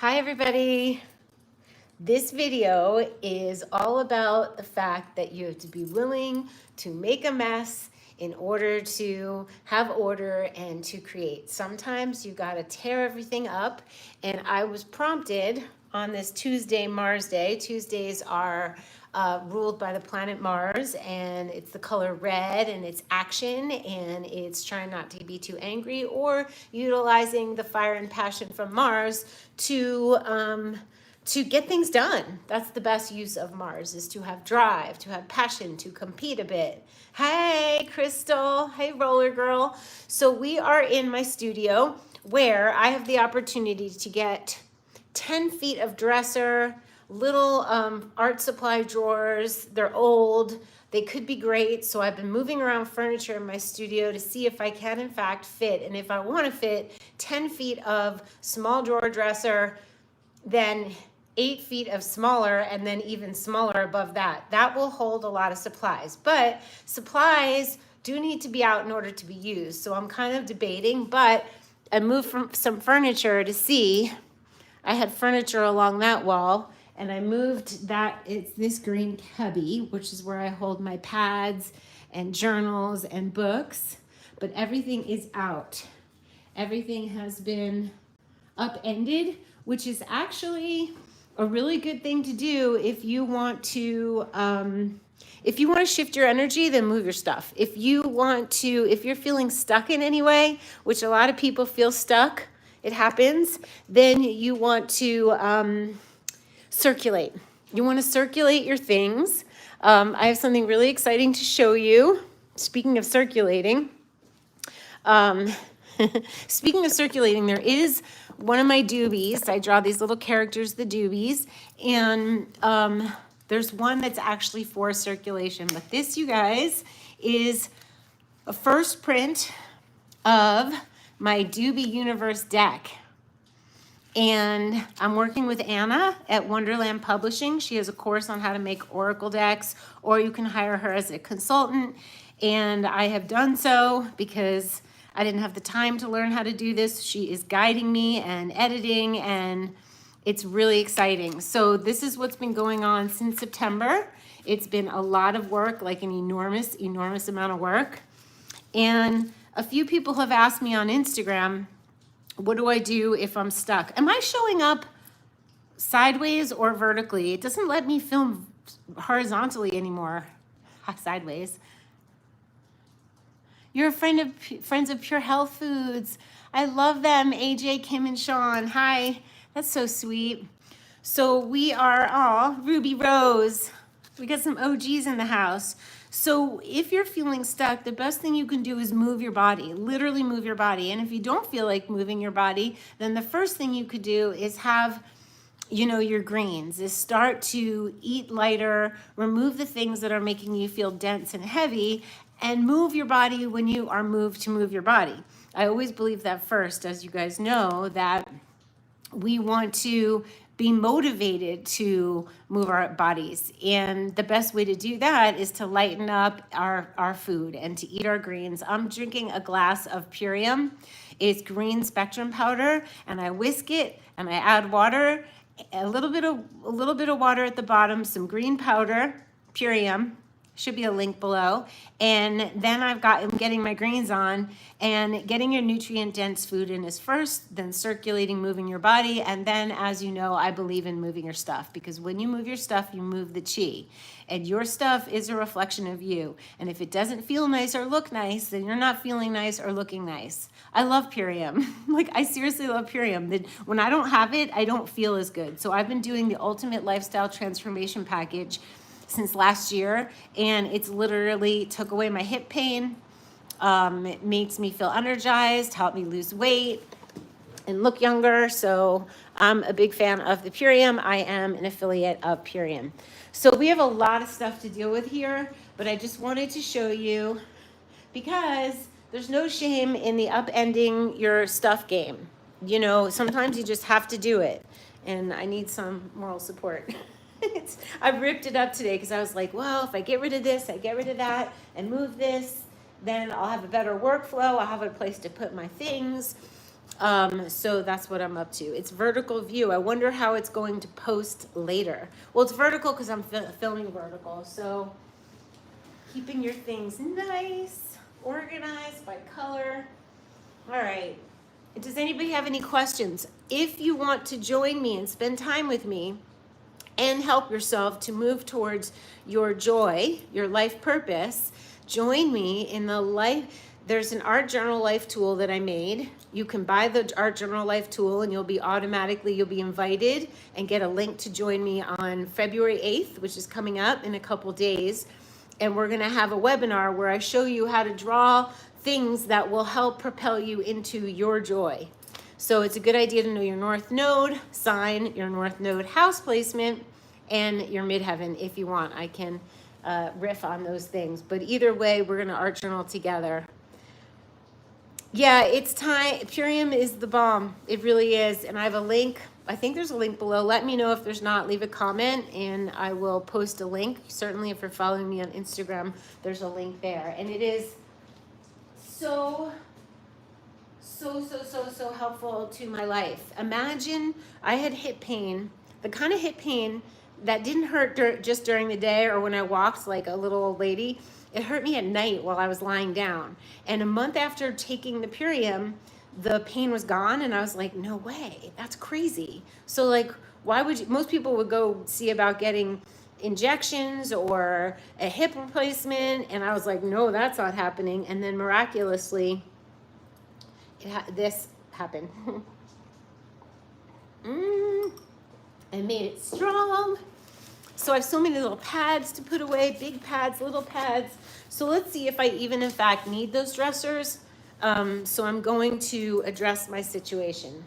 Hi everybody. This video is all about the fact that you have to be willing to make a mess in order to have order and to create. Sometimes you got to tear everything up, and I was prompted on this Tuesday, Mars Day. Tuesdays are ruled by the planet Mars, and it's the color red, and it's action, and it's trying not to be too angry or utilizing the fire and passion from Mars to get things done. That's the best use of Mars, is to have drive, to have passion, to compete a bit. Hey, Crystal. Hey, Roller Girl. So we are in my studio where I have the opportunity to get 10 feet of dresser, little art supply drawers. They're old. They could be great. So I've been moving around furniture in my studio to see if I can in fact fit. And if I want to fit 10 feet of small drawer dresser, then 8 feet of smaller, and then even smaller above that. That will hold a lot of supplies. But supplies do need to be out in order to be used. So I'm kind of debating, but I moved from some furniture to see. I had furniture along that wall, and I moved that. It's this green cubby, which is where I hold my pads and journals and books, but everything is out. Everything has been upended, which is actually a really good thing to do if you want to shift your energy. Then move your stuff. If you're feeling stuck in any way, which a lot of people feel stuck, it happens, then you want to circulate. You want to circulate your things. I have something really exciting to show you. Speaking of circulating, there is one of my Dobies. I draw these little characters, the Dobies, and there's one that's actually for circulation. But this, you guys, is a first print of my Dobie Universe deck. And I'm working with Anna at Wonderland Publishing. She has a course on how to make oracle decks, or you can hire her as a consultant. And I have done so because I didn't have the time to learn how to do this. She is guiding me and editing, and it's really exciting. So this is what's been going on since September. It's been a lot of work, like an enormous, enormous amount of work. And a few people have asked me on Instagram, what do I do if I'm stuck? Am I showing up sideways or vertically? It doesn't let me film horizontally anymore. Sideways. You're a friend of Friends of Pure Health Foods. I love them, AJ, Kim, and Sean. Hi, that's so sweet. So we are all Ruby Rose. We got some OGs in the house. So if you're feeling stuck, the best thing you can do is move your body, literally move your body. And if you don't feel like moving your body, then the first thing you could do is have, your greens, is start to eat lighter, remove the things that are making you feel dense and heavy, and move your body when you are moved to move your body. I always believe that first, as you guys know, that we want to be motivated to move our bodies. And the best way to do that is to lighten up our food and to eat our greens. I'm drinking a glass of Purium. It's green spectrum powder, and I whisk it and I add water, a little bit of water at the bottom, some green powder, Purium. Should be a link below. And then I'm getting my greens on, and getting your nutrient dense food in is first, then circulating, moving your body. And then, as you know, I believe in moving your stuff, because when you move your stuff, you move the chi, and your stuff is a reflection of you. And if it doesn't feel nice or look nice, then you're not feeling nice or looking nice. I love Purium. I seriously love Purium. When I don't have it, I don't feel as good. So I've been doing the Ultimate Lifestyle Transformation Package since last year, and it's literally took away my hip pain. It makes me feel energized, helped me lose weight and look younger. So I'm a big fan of the Purium. I am an affiliate of Purium. So we have a lot of stuff to deal with here, but I just wanted to show you, because there's no shame in the upending your stuff game. Sometimes you just have to do it, and I need some moral support. I ripped it up today because I was like, well, if I get rid of this, I get rid of that, and move this, then I'll have a better workflow. I'll have a place to put my things. So that's what I'm up to. It's vertical view. I wonder how it's going to post later. Well, it's vertical because I'm filming vertical. So keeping your things nice, organized by color. All right. Does anybody have any questions? If you want to join me and spend time with me and help yourself to move towards your joy, your life purpose, join me in the life. There's an art journal life tool that I made. You can buy the art journal life tool and you'll be invited and get a link to join me on February 8th, which is coming up in a couple days. And we're gonna have a webinar where I show you how to draw things that will help propel you into your joy. So it's a good idea to know your North Node sign, your North Node house placement, and your midheaven if you want. I can riff on those things. But either way, we're gonna art journal together. Yeah, it's time. Purium is the bomb. It really is. And I have a link. I think there's a link below. Let me know if there's not. Leave a comment and I will post a link. Certainly if you're following me on Instagram, there's a link there. And it is so helpful to my life. Imagine I had hip pain, the kind of hip pain that didn't hurt just during the day or when I walked like a little old lady. It hurt me at night while I was lying down. And a month after taking the Purium, the pain was gone. And I was like, no way, that's crazy. So like, why would you, most people would go see about getting injections or a hip replacement. And I was like, no, that's not happening. And then miraculously, this happened. I made it strong. So I have so many little pads to put away, big pads, little pads. So let's see if I even in fact need those dressers. So I'm going to address my situation,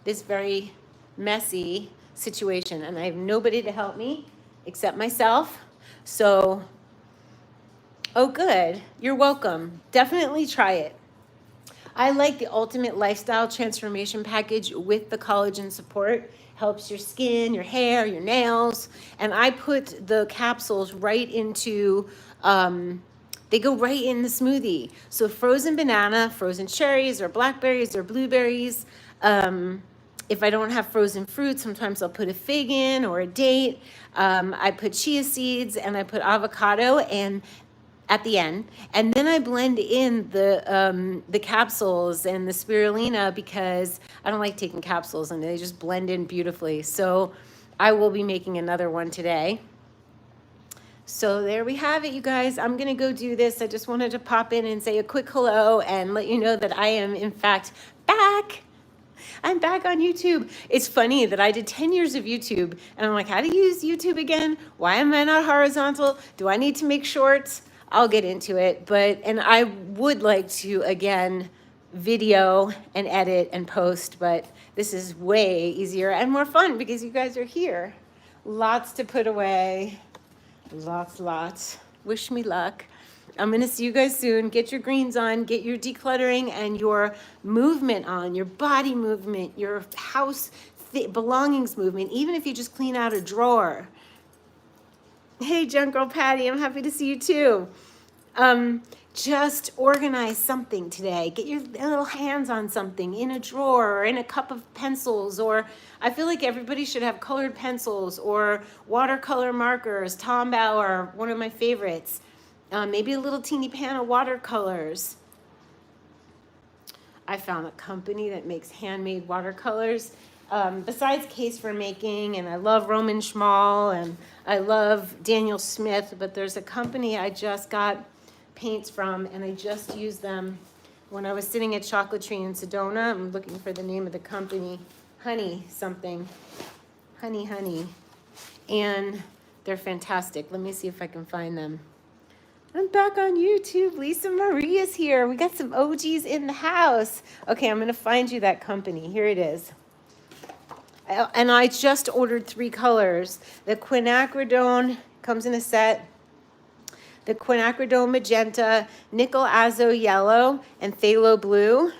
this very messy situation, and I have nobody to help me except myself. So, oh good, you're welcome. Definitely try it. I like the Ultimate Lifestyle Transformation Package with the collagen support. Helps your skin, your hair, your nails. And I put the capsules right into, they go right in the smoothie. So frozen banana, frozen cherries, or blackberries, or blueberries. If I don't have frozen fruit, sometimes I'll put a fig in or a date. I put chia seeds and I put avocado and at the end, and then I blend in the capsules and the spirulina because I don't like taking capsules and they just blend in beautifully. So I will be making another one today. So there we have it, you guys. I'm gonna go do this. I just wanted to pop in and say a quick hello and let you know that I am in fact back. I'm back on YouTube. It's funny that I did 10 years of YouTube and I'm like, how to use YouTube again? Why am I not horizontal? Do I need to make shorts? I'll get into it, and I would like to, again, video and edit and post, but this is way easier and more fun because you guys are here. Lots to put away, lots. Wish me luck. I'm gonna see you guys soon. Get your greens on, get your decluttering and your movement on, your body movement, your house belongings movement, even if you just clean out a drawer. Hey, Junk Girl Patty, I'm happy to see you too. Just organize something today. Get your little hands on something in a drawer or in a cup of pencils, or I feel like everybody should have colored pencils or watercolor markers. Tom Bauer, one of my favorites. Maybe a little teeny pan of watercolors. I found a company that makes handmade watercolors. Besides Case for Making, and I love Roman Schmal, and I love Daniel Smith, but there's a company I just got paints from, and I just used them when I was sitting at Chocolate Tree in Sedona. I'm looking for the name of the company, Honey something, Honey, and they're fantastic. Let me see if I can find them. I'm back on YouTube. Lisa Maria's here. We got some OGs in the house. Okay, I'm gonna find you that company. Here it is. And I just ordered 3 colors. The quinacridone comes in a set. The quinacridone magenta, nickel azo yellow, and phthalo blue.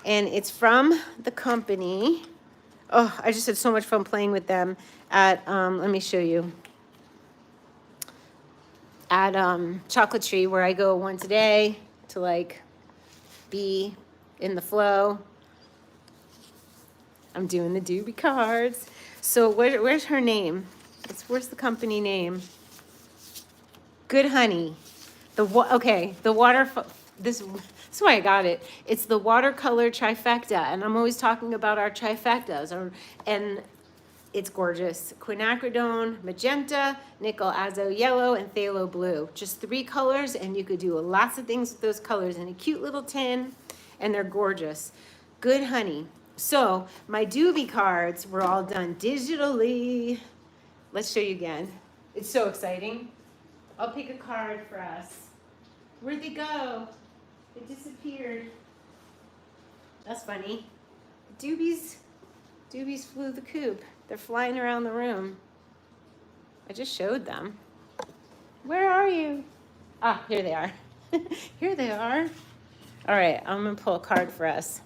And it's from the company. Oh, I just had so much fun playing with them at, let me show you. At Chocolate Tree, where I go once a day to like be in the flow. I'm doing the Dobie cards. So where's her name? Where's the company name? Good Honey. Okay, the water, this is why I got it. It's the watercolor trifecta, and I'm always talking about our trifectas, and it's gorgeous. Quinacridone, magenta, nickel azo yellow, and phthalo blue. Just 3 colors, and you could do lots of things with those colors in a cute little tin, and they're gorgeous. Good Honey. So my Dobie cards were all done digitally. Let's show you again. It's so exciting. I'll pick a card for us. Where'd they go? They disappeared. That's funny. Dobies flew the coop. They're flying around the room. I just showed them. Where are you? Ah, here they are. Here they are. All right, I'm gonna pull a card for us.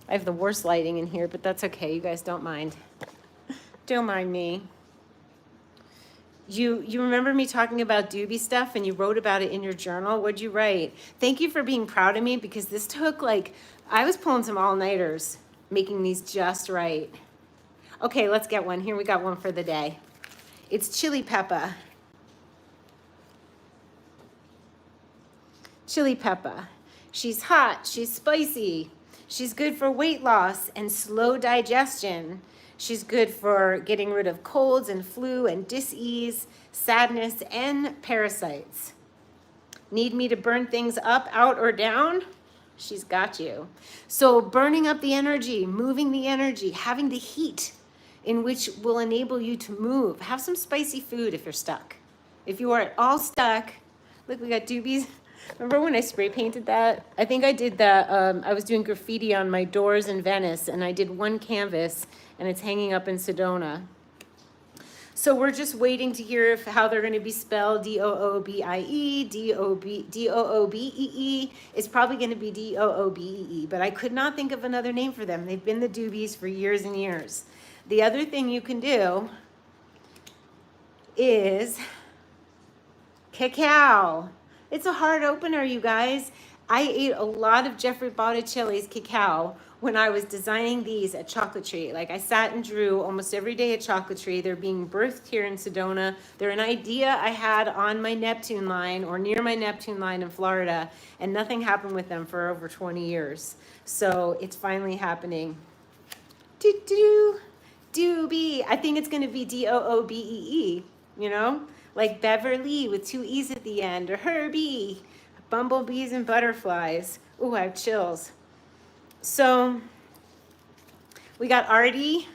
I have the worst lighting in here, but that's okay. You guys don't mind. Don't mind me. You remember me talking about Dobie stuff and you wrote about it in your journal? What'd you write? Thank you for being proud of me because this took I was pulling some all-nighters making these just right. Okay, let's get one. Here we got one for the day. It's Chili Peppa. Chili Peppa. She's hot, she's spicy. She's good for weight loss and slow digestion. She's good for getting rid of colds and flu and dis-ease, sadness, and parasites. Need me to burn things up, out, or down? She's got you. So burning up the energy, moving the energy, having the heat in which will enable you to move. Have some spicy food if you're stuck. If you are at all stuck, look, we got Dobies. Remember when I spray painted that? I think I did that. I was doing graffiti on my doors in Venice, and I did one canvas, and it's hanging up in Sedona. So we're just waiting to hear how they're going to be spelled. D-O-O-B-I-E, D-O-O-B-E-E. It's probably going to be D-O-O-B-E-E, but I could not think of another name for them. They've been the Dobies for years and years. The other thing you can do is cacao. It's a hard opener, you guys. I ate a lot of Jeffrey Botticelli's cacao when I was designing these at Chocolatry. Like I sat and drew almost every day at Chocolatry. They're being birthed here in Sedona. They're an idea I had on my Neptune line or near my Neptune line in Florida, and nothing happened with them for over 20 years. So it's finally happening. Dobie. I think it's going to be D-O-O-B-E-E, you know? Like Beverly with 2 E's at the end, or Herbie, bumblebees and butterflies. Ooh, I have chills. So we got Artie.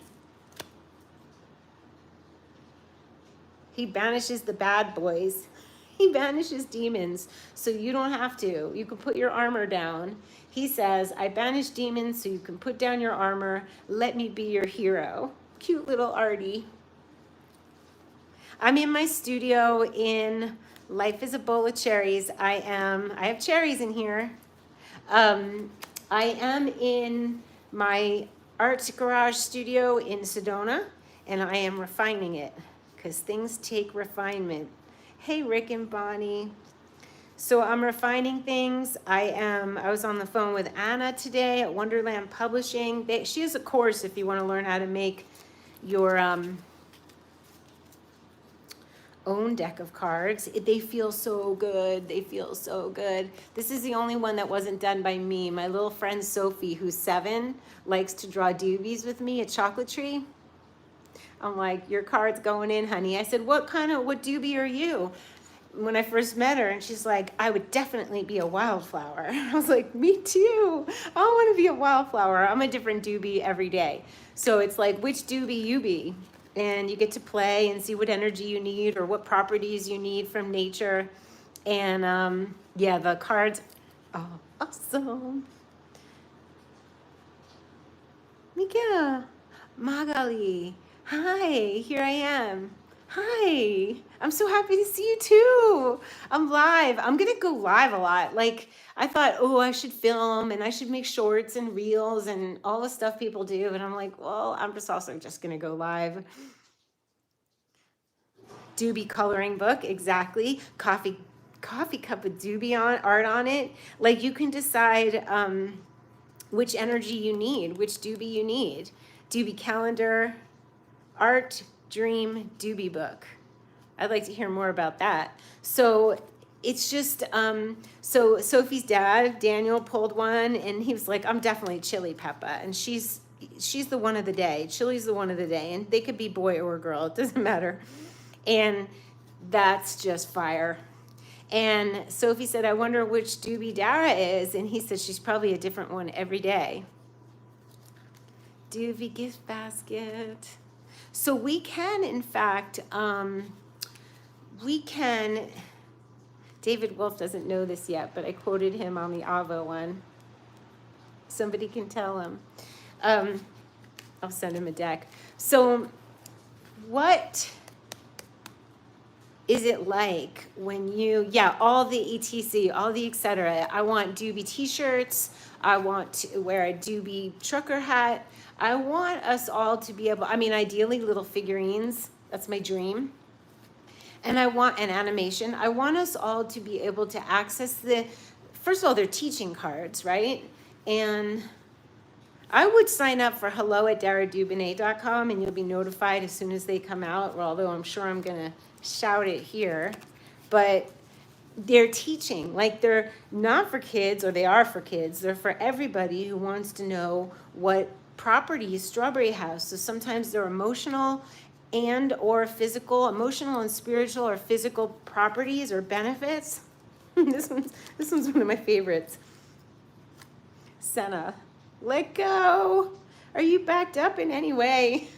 He banishes the bad boys. He banishes demons, so you don't have to. You can put your armor down. He says, I banish demons so you can put down your armor. Let me be your hero. Cute little Artie. I'm in my studio in Life is a Bowl of Cherries. I have cherries in here. I am in my art garage studio in Sedona, and I am refining it because things take refinement. Hey, Rick and Bonnie. So I'm refining things. I was on the phone with Anna today at Wonderland Publishing. She has a course if you want to learn how to make your own deck of cards. They feel so good. They feel so good. This is the only one that wasn't done by me. My little friend Sophie, who's 7, likes to draw Dobies with me at Chocolatry. I'm like, your card's going in, honey. I said, what Dobie are you? When I first met her, and she's like, I would definitely be a wildflower. I was like, me too. I want to be a wildflower. I'm a different Dobie every day. So it's like, which Dobie you be? And you get to play and see what energy you need or what properties you need from nature. And yeah, the cards, oh, awesome. Mika, Magali, hi, here I am. Hi, I'm so happy to see you too. I'm live. I'm gonna go live a lot. Like I thought, oh, I should film and I should make shorts and reels and all the stuff people do. And I'm like, well, I'm also just gonna go live. Dobie coloring book, exactly. Coffee cup with Dobie art on it. Like you can decide which energy you need, which Dobie you need. Dobie calendar, art, dream, Dobie book. I'd like to hear more about that. So it's just, so Sophie's dad, Daniel, pulled one, and he was like, I'm definitely Chili Peppa. And she's the one of the day. Chili's the one of the day. And they could be boy or girl. It doesn't matter. And that's just fire. And Sophie said, I wonder which Dobie Dara is. And he said, she's probably a different one every day. Dobie gift basket. So we can, in fact, David Wolf doesn't know this yet, but I quoted him on the Avo one. Somebody can tell him. I'll send him a deck. So what is it like when you, all the ETC, all the etc. I want Dobie t-shirts. I want to wear a Dobie trucker hat. I want us all to be able, ideally little figurines. That's my dream. And I want an animation. I want us all to be able to access first of all, they're teaching cards, right? And I would sign up for hello@daradubinay.com, and you'll be notified as soon as they come out, although I'm sure I'm going to shout it here. But they're teaching, like they're not for kids, or they are for kids. They're for everybody who wants to know what properties Strawberry has. So sometimes they're emotional and or physical, emotional and spiritual or physical properties or benefits. This one's one of my favorites. Senna, let go. Are you backed up in any way?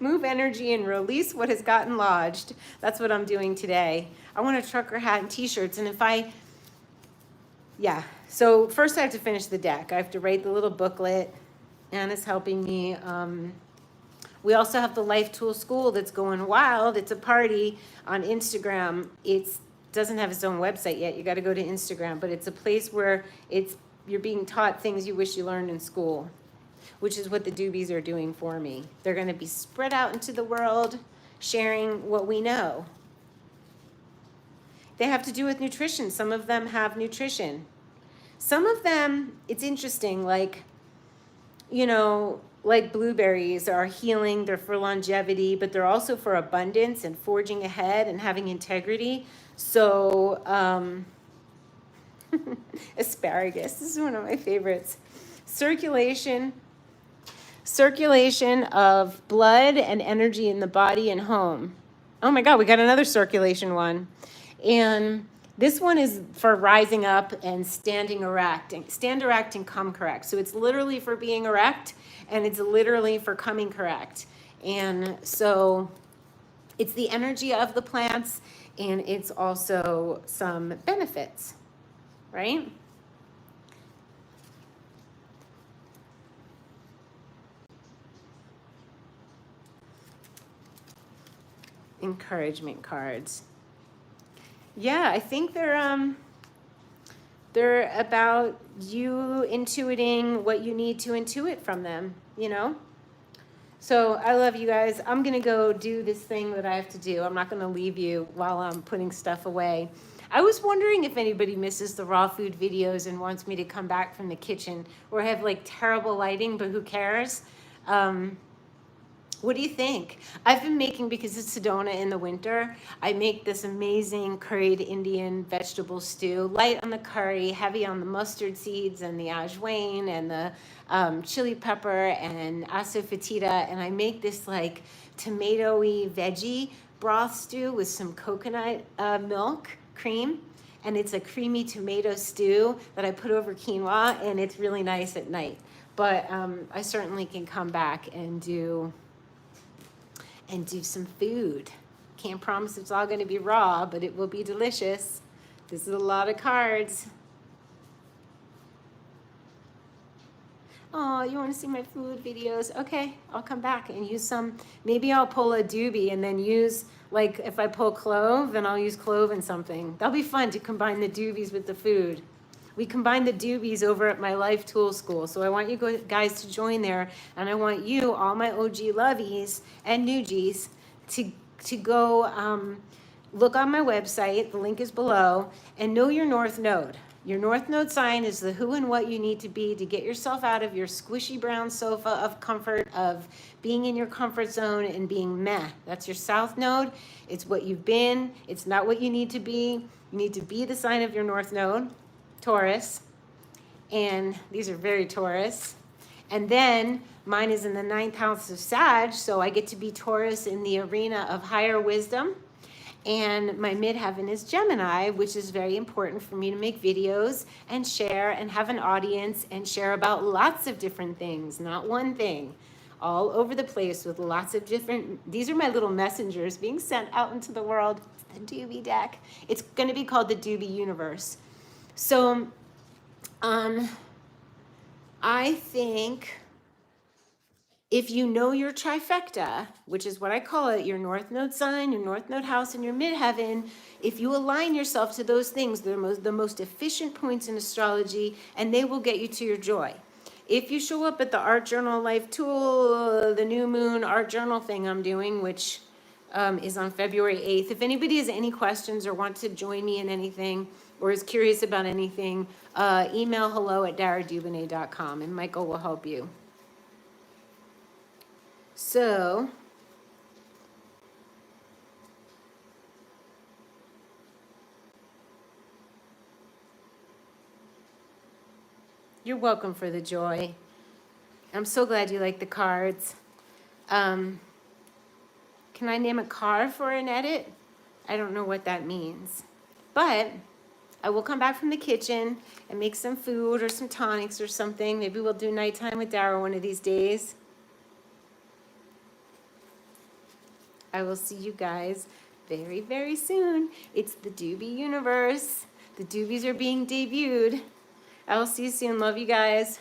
Move energy and release what has gotten lodged. That's what I'm doing today. I want a trucker hat and t-shirts. And so first I have to finish the deck. I have to write the little booklet. Anna's helping me. We also have the Life Tool School that's going wild. It's a party on Instagram. It doesn't have its own website yet. You got to go to Instagram, but it's a place where you're being taught things you wish you learned in school, which is what the Dobies are doing for me. They're going to be spread out into the world, sharing what we know. They have to do with nutrition. Some of them have nutrition. Some of them, it's interesting, like blueberries are healing, they're for longevity, but they're also for abundance and forging ahead and having integrity. So, asparagus, this is one of my favorites. Circulation of blood and energy in the body and home. Oh my God, we got another circulation one. And this one is for rising up and standing erect. Stand erect and come correct. So it's literally for being erect, and it's literally for coming correct. And so it's the energy of the plants, and it's also some benefits, right? Encouragement cards. Yeah, I think they're about you intuiting what you need to intuit from them, So I love you guys. I'm going to go do this thing that I have to do. I'm not going to leave you while I'm putting stuff away. I was wondering if anybody misses the raw food videos and wants me to come back from the kitchen or have like terrible lighting, but who cares? What do you think? I've been making, because it's Sedona in the winter, I make this amazing curried Indian vegetable stew, light on the curry, heavy on the mustard seeds and the ajwain and the chili pepper and asafoetida. And I make this like tomato-y veggie broth stew with some coconut milk cream. And it's a creamy tomato stew that I put over quinoa, and it's really nice at night. But I certainly can come back and do some food. Can't promise it's all going to be raw, but it will be delicious. This is a lot of cards. Oh, you want to see my food videos? Okay, I'll come back and use some. Maybe I'll pull a Dobie and then use, like, if I pull clove, then I'll use clove in something. That'll be fun to combine the Dobies with the food. We combine the Dobies over at my Life Tool School. So I want you guys to join there. And I want you, all my OG lovies and newgies, to go look on my website. The link is below. And know your North Node. Your North Node sign is the who and what you need to be to get yourself out of your squishy brown sofa of comfort, of being in your comfort zone and being meh. That's your South Node. It's what you've been. It's not what you need to be. You need to be the sign of your North Node, Taurus. And these are very Taurus. And then mine is in the 9th house of Sag, so I get to be Taurus in the arena of higher wisdom. And my midheaven is Gemini, which is very important for me to make videos and share and have an audience and share about lots of different things, not one thing, all over the place with lots of different, these are my little messengers being sent out into the world. The Dobie deck. It's going to be called the Dobie Universe. So, I think if you know your trifecta, which is what I call it, your North Node sign, your North Node house, and your midheaven, if you align yourself to those things, they're the most efficient points in astrology, and they will get you to your joy. If you show up at the Art Journal Life Tool, the New Moon Art Journal thing I'm doing, which is on February 8th, if anybody has any questions or wants to join me in anything or is curious about anything, email hello@daradubine.com, and Michael will help you. So, you're welcome for the joy. I'm so glad you like the cards. Can I name a car for an edit? I don't know what that means. But I will come back from the kitchen and make some food or some tonics or something. Maybe we'll do nighttime with Dara one of these days. I will see you guys very, very soon. It's the Dobie Universe. The Dobies are being debuted. I will see you soon. Love you guys.